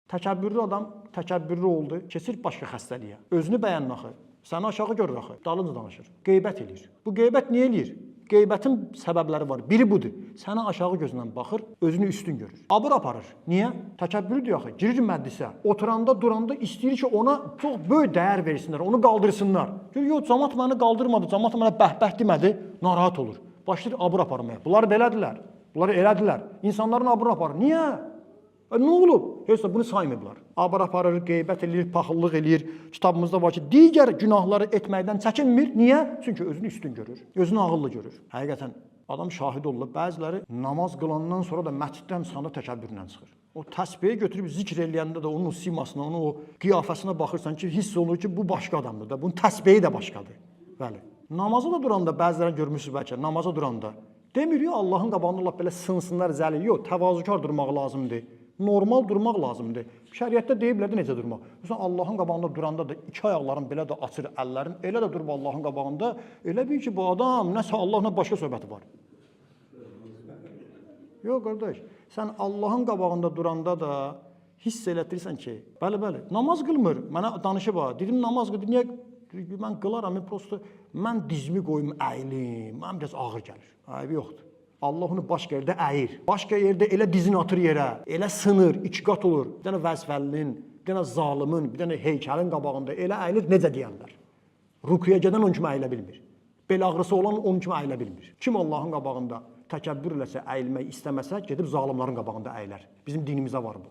Təkəbbürlü adam təkəbbürlü oldu, keçir başqa xəstəliyə. Özünü bəyənir axı. Səni aşağı görür axı. Dalınca danışır. Qeybət eləyir. Bu qeybət niyə eləyir? Qeybətin səbəbləri var. Biri budur. Səni aşağı gözündən baxır, özünü üstün görür. Abır aparır. Niyə? Təkəbbürlüdür axı. Girir məclisə. Oturanda, duranda istəyir ki, ona çox böyük dəyər versinlər, onu qaldırsınlar. Görür, yox, cəmaət məni qaldırmadı, cəmaət mənə bəh-bəh demədi, narahat olur. Başlayır abır aparmaya. Bunlar belədilər. Bunlar elədilər. İnsanların abır aparır. Niyə? Nə olub? Heç də bunu saymayıblar. Abır aparır, qeybət eləyir, paxıllıq eləyir. Kitabımızda var ki, digər günahları etməkdən çəkinmir. Niyə? Çünki özünü üstün görür, özünü ağıllı görür. Həqiqətən adam şahid olurlar. Bəziləri namaz qılandan sonra da məsciddən çıxanda təkəbbürlə çıxır. O təsbehi götürüb zikr eləyəndə də onun o simasına, onun o qiyafəsinə baxırsan ki, hiss olunur ki, bu başqa adamdır da. Bunun təsbehi də başqadır. Bəli. Namaza da duranda bəziləri görmüsünüz bəlkə, namaza duranda demir ya Allahın qabağında Allah belə sınsınlar zəlil. Yox, təvazökar durmaq lazımdır. Normal durmaq lazımdır. Şəriətdə deyiblər də necə durmaq. Məsələn, Allahın qabağında duranda da iki ayaqların belə də açır əllərin, elə də durub Allahın qabağında. Elə bil ki, bu adam nəsə Allahla başqa söhbəti var. Yox, qardaş, sən Allahın qabağında duranda da hiss elətdirirsən ki, bəli, namaz qılmır. Mənə danışıb ha, dedim namaz qılır, niyə? Mən qılaram, mən dizimi qoyum, əyilim, mən biraz ağır gəlir. Ayıbı yoxdur. Allah onu başqa yerdə əyir. Başqa yerdə elə dizini atır yerə, elə sınır, iki qat olur. Bir dənə vəzfəllinin, bir dənə zalimin, bir dənə heykəlin qabağında elə əyilir, necə deyənlər. Rukuya gedən onun kimi əyilə bilmir. Bel ağrısı olan onun kimi əyilə bilmir. Kim Allahın qabağında təkəbbür eləsə, əyilmək istəməsə, gedib zalimlərin qabağında əyilər. Bizim dinimizdə var bu.